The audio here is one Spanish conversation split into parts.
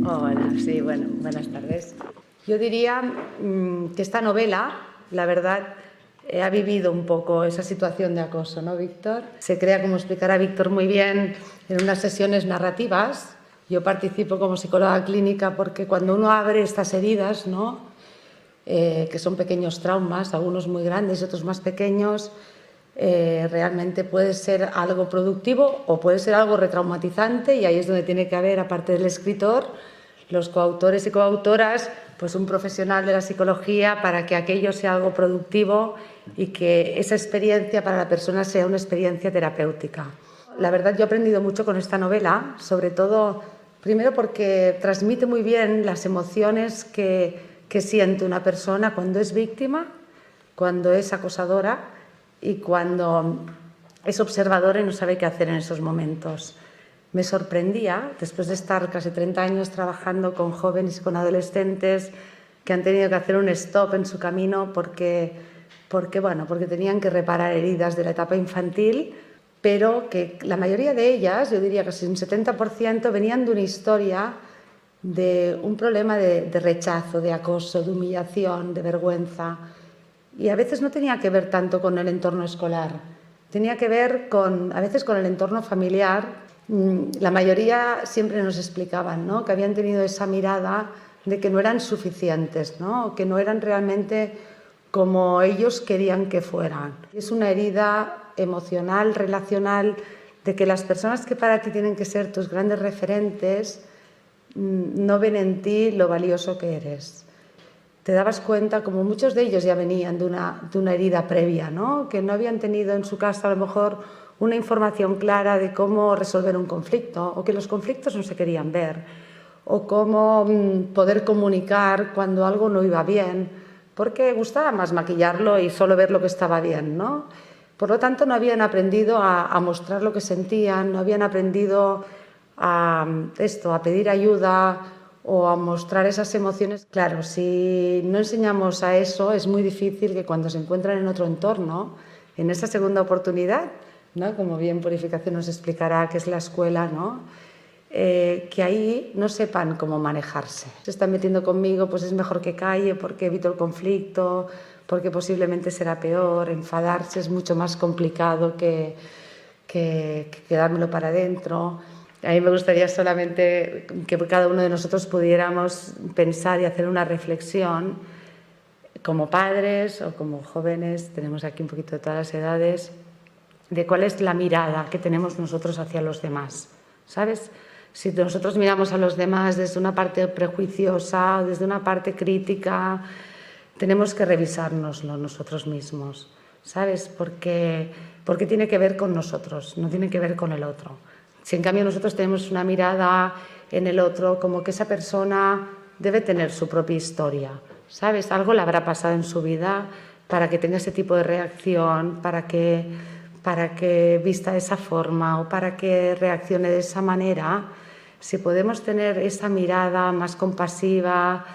Hola, sí, bueno, buenas tardes. Yo diría que esta novela, la verdad, ha vivido un poco esa situación de acoso, ¿no, Víctor? Se crea, como explicará Víctor muy bien, en unas sesiones narrativas. Yo participo como psicóloga clínica porque cuando uno abre estas heridas, ¿no? Que son pequeños traumas, algunos muy grandes y otros más pequeños, realmente puede ser algo productivo o puede ser algo retraumatizante, y ahí es donde tiene que haber, aparte del escritor, los coautores y coautoras, pues un profesional de la psicología para que aquello sea algo productivo y que esa experiencia para la persona sea una experiencia terapéutica. La verdad, yo he aprendido mucho con esta novela, sobre todo, primero porque transmite muy bien las emociones que siente una persona cuando es víctima, cuando es acosadora y cuando es observadora y no sabe qué hacer en esos momentos. Me sorprendía, después de estar casi 30 años trabajando con jóvenes y con adolescentes que han tenido que hacer un stop en su camino porque tenían que reparar heridas de la etapa infantil, pero que la mayoría de ellas, yo diría casi un 70%, venían de una historia de un problema de rechazo, de acoso, de humillación, de vergüenza. Y a veces no tenía que ver tanto con el entorno escolar, tenía que ver a veces con el entorno familiar. La mayoría siempre nos explicaban, ¿no?, que habían tenido esa mirada de que no eran suficientes, ¿no?, que no eran realmente como ellos querían que fueran. Es una herida emocional, relacional, de que las personas que para ti tienen que ser tus grandes referentes no ven en ti lo valioso que eres. Te dabas cuenta, como muchos de ellos ya venían de una herida previa, ¿no?, que no habían tenido en su casa a lo mejor una información clara de cómo resolver un conflicto, o que los conflictos no se querían ver, o cómo poder comunicar cuando algo no iba bien, porque gustaba más maquillarlo y solo ver lo que estaba bien, ¿no? Por lo tanto, no habían aprendido a mostrar lo que sentían, no habían aprendido a pedir ayuda o a mostrar esas emociones. Claro, si no enseñamos a eso, es muy difícil que cuando se encuentran en otro entorno, en esa segunda oportunidad, ¿no?, como bien Purificación nos explicará, que es la escuela, ¿no?, que ahí no sepan cómo manejarse. Se están metiendo conmigo, pues es mejor que calle porque evito el conflicto, porque posiblemente será peor. Enfadarse es mucho más complicado que quedármelo para adentro. A mí me gustaría solamente que cada uno de nosotros pudiéramos pensar y hacer una reflexión como padres o como jóvenes, tenemos aquí un poquito de todas las edades, de cuál es la mirada que tenemos nosotros hacia los demás, ¿sabes? Si nosotros miramos a los demás desde una parte prejuiciosa, desde una parte crítica, tenemos que revisárnoslo nosotros mismos, ¿sabes? Porque tiene que ver con nosotros, no tiene que ver con el otro. Si en cambio nosotros tenemos una mirada en el otro, como que esa persona debe tener su propia historia, ¿sabes? Algo le habrá pasado en su vida para que tenga ese tipo de reacción, para que vista de esa forma o para que reaccione de esa manera. Si podemos tener esa mirada más compasiva,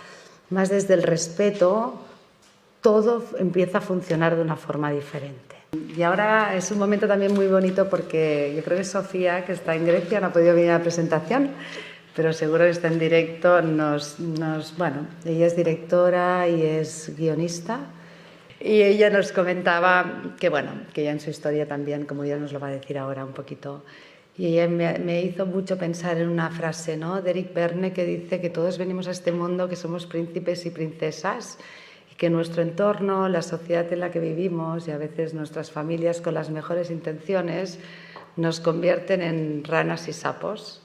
más desde el respeto, todo empieza a funcionar de una forma diferente. Y ahora es un momento también muy bonito porque yo creo que Sofía, que está en Grecia, no ha podido venir a la presentación, pero seguro que está en directo. Bueno, ella es directora y es guionista. Y ella nos comentaba que ella en su historia también, como ella nos lo va a decir ahora un poquito, y ella me hizo mucho pensar en una frase, ¿no?, de Eric Berne, que dice que todos venimos a este mundo, que somos príncipes y princesas, y que nuestro entorno, la sociedad en la que vivimos y a veces nuestras familias con las mejores intenciones nos convierten en ranas y sapos,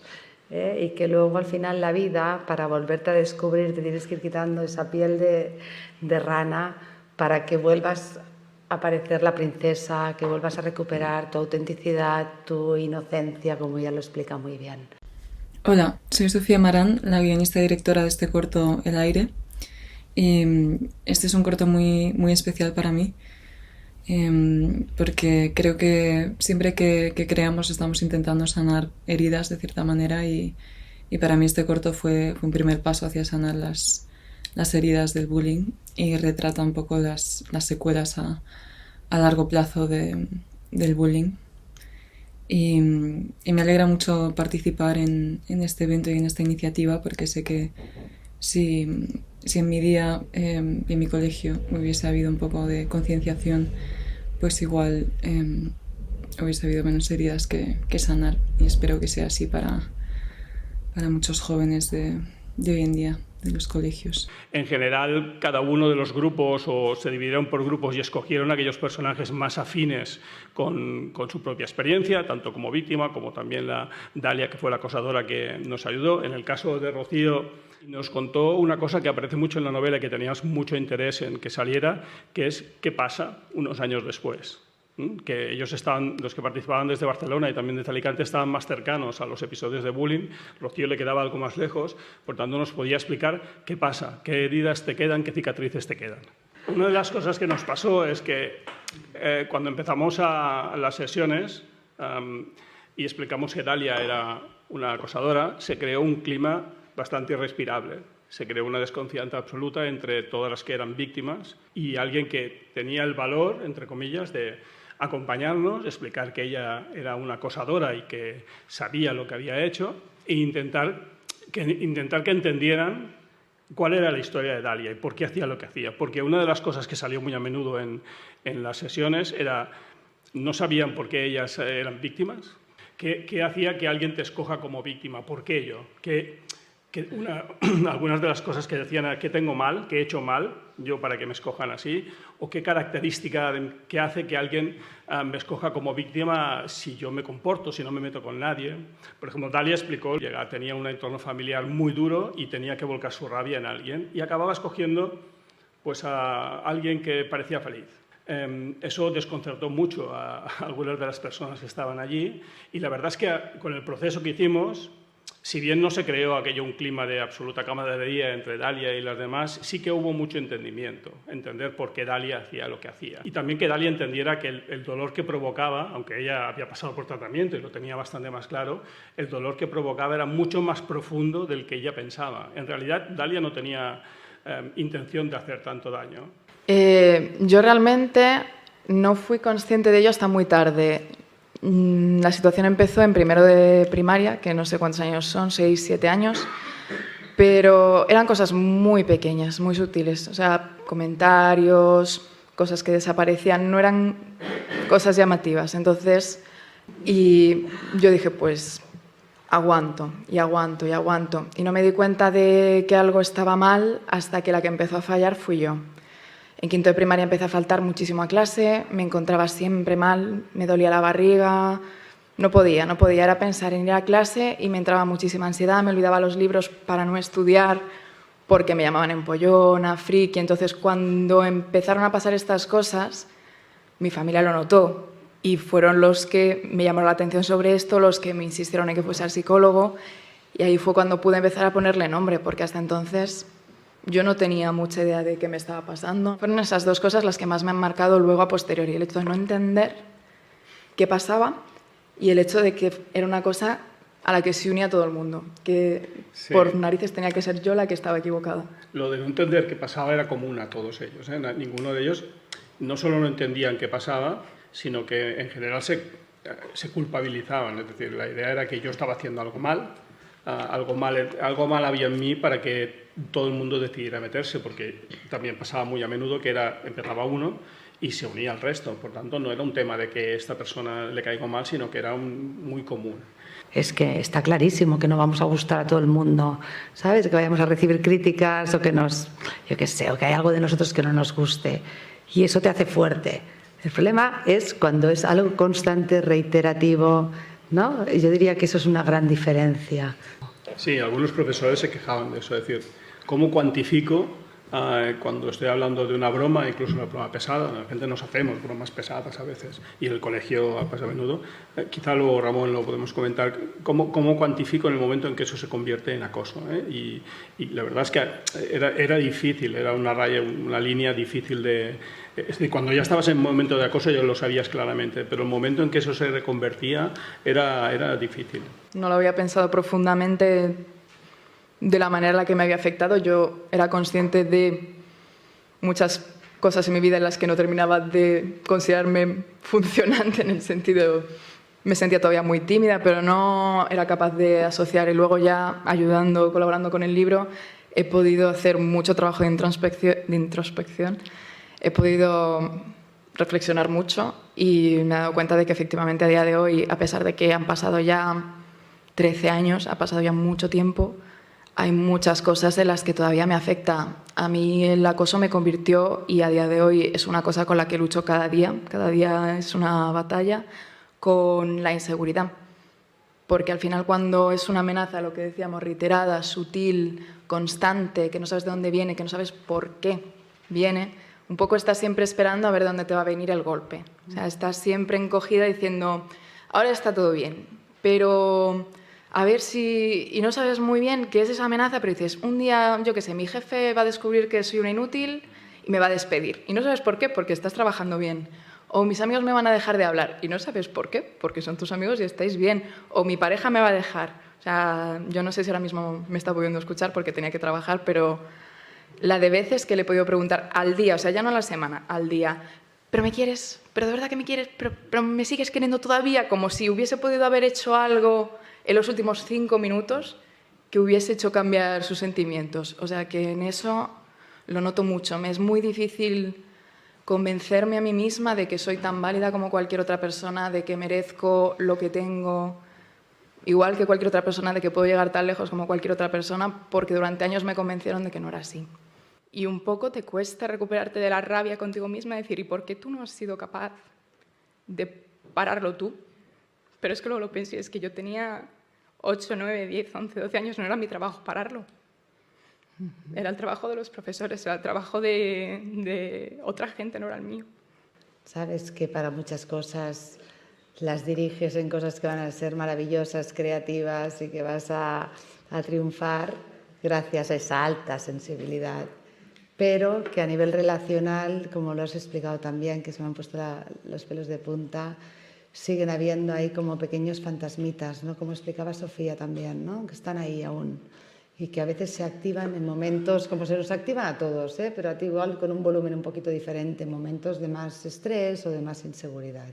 y que luego al final la vida, para volverte a descubrir, te tienes que ir quitando esa piel de rana para que vuelvas a parecer la princesa, que vuelvas a recuperar tu autenticidad, tu inocencia, como ella lo explica muy bien. Hola, soy Sofía Marán, la guionista y directora de este corto El aire. Y este es un corto muy, muy especial para mí, porque creo que siempre que creamos estamos intentando sanar heridas de cierta manera, y para mí este corto fue un primer paso hacia sanar las heridas del bullying, y retrata un poco las secuelas a largo plazo de del bullying. Y me alegra mucho participar en este evento y en esta iniciativa, porque sé que si en mi día y en mi colegio hubiese habido un poco de concienciación, pues igual hubiese habido menos heridas que sanar, y espero que sea así para muchos jóvenes de hoy en día, de los colegios. En general, cada uno de los grupos se dividieron por grupos y escogieron aquellos personajes más afines con su propia experiencia, tanto como víctima como también la Dalia, que fue la acosadora que nos ayudó. En el caso de Rocío, nos contó una cosa que aparece mucho en la novela y que teníamos mucho interés en que saliera, que es qué pasa unos años después. Que ellos los que participaban desde Barcelona y también desde Alicante, estaban más cercanos a los episodios de bullying. Rocío le quedaba algo más lejos, por tanto nos podía explicar qué pasa, qué heridas te quedan, qué cicatrices te quedan. Una de las cosas que nos pasó es que cuando empezamos las sesiones y explicamos que Dalia era una acosadora, se creó un clima bastante irrespirable. Se creó una desconfianza absoluta entre todas las que eran víctimas y alguien que tenía el valor, entre comillas, de acompañarnos, explicar que ella era una acosadora y que sabía lo que había hecho, e intentar que entendieran cuál era la historia de Dalia y por qué hacía lo que hacía. Porque una de las cosas que salió muy a menudo en las sesiones era no sabían por qué ellas eran víctimas, qué hacía que alguien te escoja como víctima, por qué yo, algunas de las cosas que decían era qué tengo mal, qué he hecho mal yo para que me escojan así, o qué característica que hace que alguien me escoja como víctima si yo me comporto, si no me meto con nadie. Por ejemplo, Dalia explicó que tenía un entorno familiar muy duro y tenía que volcar su rabia en alguien y acababa escogiendo pues, a alguien que parecía feliz. Eso desconcertó mucho a algunas de las personas que estaban allí y la verdad es que con el proceso que hicimos, si bien no se creó aquello un clima de absoluta camaradería entre Dalia y las demás, sí que hubo mucho entendimiento, entender por qué Dalia hacía lo que hacía. Y también que Dalia entendiera que el dolor que provocaba, aunque ella había pasado por tratamiento y lo tenía bastante más claro, el dolor que provocaba era mucho más profundo del que ella pensaba. En realidad, Dalia no tenía intención de hacer tanto daño. Yo realmente no fui consciente de ello hasta muy tarde. La situación empezó en primero de primaria, que no sé cuántos años son, 6, 7 años, pero eran cosas muy pequeñas, muy sutiles, o sea, comentarios, cosas que desaparecían, no eran cosas llamativas. Entonces, y yo dije, pues aguanto, y aguanto, y aguanto. Y no me di cuenta de que algo estaba mal hasta que la que empezó a fallar fui yo. En quinto de primaria empecé a faltar muchísimo a clase, me encontraba siempre mal, me dolía la barriga, no podía, era pensar en ir a clase y me entraba muchísima ansiedad, me olvidaba los libros para no estudiar porque me llamaban empollona, friki. Entonces, cuando empezaron a pasar estas cosas, mi familia lo notó y fueron los que me llamaron la atención sobre esto, los que me insistieron en que fuese al psicólogo, y ahí fue cuando pude empezar a ponerle nombre, porque hasta entonces yo no tenía mucha idea de qué me estaba pasando. Fueron esas dos cosas las que más me han marcado luego a posteriori, el hecho de no entender qué pasaba y el hecho de que era una cosa a la que se unía todo el mundo, que sí, por narices tenía que ser yo la que estaba equivocada. Lo de no entender qué pasaba era común a todos ellos, ¿eh? Ninguno de ellos no solo no entendían qué pasaba, sino que en general se culpabilizaban. Es decir, la idea era que yo estaba haciendo algo mal, algo mal había en mí para que todo el mundo decidiera meterse, porque también pasaba muy a menudo que empezaba uno y se unía al resto. Por tanto, no era un tema de que esta persona le caiga mal, sino que era muy común. Es que está clarísimo que no vamos a gustar a todo el mundo, ¿sabes? Que vayamos a recibir críticas o que o que hay algo de nosotros que no nos guste. Y eso te hace fuerte. El problema es cuando es algo constante, reiterativo, ¿no? Yo diría que eso es una gran diferencia. Sí, algunos profesores se quejaban de eso, es decir, ¿cómo cuantifico cuando estoy hablando de una broma, incluso una broma pesada? La gente nos hacemos bromas pesadas a veces, y en el colegio pasa a menudo. Quizá luego, Ramón, lo podemos comentar. ¿Cómo cuantifico en el momento en que eso se convierte en acoso? Y la verdad es que era difícil, era una raya, una línea difícil de... Es decir, cuando ya estabas en un momento de acoso ya lo sabías claramente, pero el momento en que eso se reconvertía era difícil. No lo había pensado profundamente de la manera en la que me había afectado. Yo era consciente de muchas cosas en mi vida en las que no terminaba de considerarme funcionante, en el sentido, me sentía todavía muy tímida, pero no era capaz de asociar. Y luego ya ayudando, colaborando con el libro, he podido hacer mucho trabajo de introspección. He podido reflexionar mucho y me he dado cuenta de que efectivamente a día de hoy, a pesar de que han pasado ya 13 años, ha pasado ya mucho tiempo, hay muchas cosas en las que todavía me afecta. A mí el acoso me convirtió, y a día de hoy es una cosa con la que lucho cada día es una batalla, con la inseguridad. Porque al final, cuando es una amenaza, lo que decíamos, reiterada, sutil, constante, que no sabes de dónde viene, que no sabes por qué viene, un poco estás siempre esperando a ver dónde te va a venir el golpe. O sea, estás siempre encogida diciendo, ahora está todo bien, pero a ver si... Y no sabes muy bien qué es esa amenaza, pero dices, un día, yo qué sé, mi jefe va a descubrir que soy una inútil y me va a despedir. Y no sabes por qué, porque estás trabajando bien. O mis amigos me van a dejar de hablar y no sabes por qué, porque son tus amigos y estáis bien. O mi pareja me va a dejar. O sea, yo no sé si ahora mismo me está pudiendo escuchar porque tenía que trabajar, pero la de veces que le he podido preguntar al día, o sea, ya no a la semana, al día, ¿pero me quieres? ¿Pero de verdad que me quieres? ¿Pero me sigues queriendo todavía? Como si hubiese podido haber hecho algo en los últimos 5 minutos que hubiese hecho cambiar sus sentimientos. O sea, que en eso lo noto mucho. Me es muy difícil convencerme a mí misma de que soy tan válida como cualquier otra persona, de que merezco lo que tengo, igual que cualquier otra persona, de que puedo llegar tan lejos como cualquier otra persona, porque durante años me convencieron de que no era así. Y un poco te cuesta recuperarte de la rabia contigo misma y decir, ¿y por qué tú no has sido capaz de pararlo tú? Pero es que luego lo pensé, es que yo tenía 8, 9, 10, 11, 12 años, no era mi trabajo pararlo. Era el trabajo de los profesores, era el trabajo de otra gente, no era el mío. Sabes que para muchas cosas las diriges en cosas que van a ser maravillosas, creativas y que vas a triunfar gracias a esa alta sensibilidad. Pero que a nivel relacional, como lo has explicado también, que se me han puesto los pelos de punta, siguen habiendo ahí como pequeños fantasmitas, ¿no? Como explicaba Sofía también, ¿no? Que están ahí aún y que a veces se activan en momentos, como se nos activan a todos, pero a ti igual con un volumen un poquito diferente, momentos de más estrés o de más inseguridad.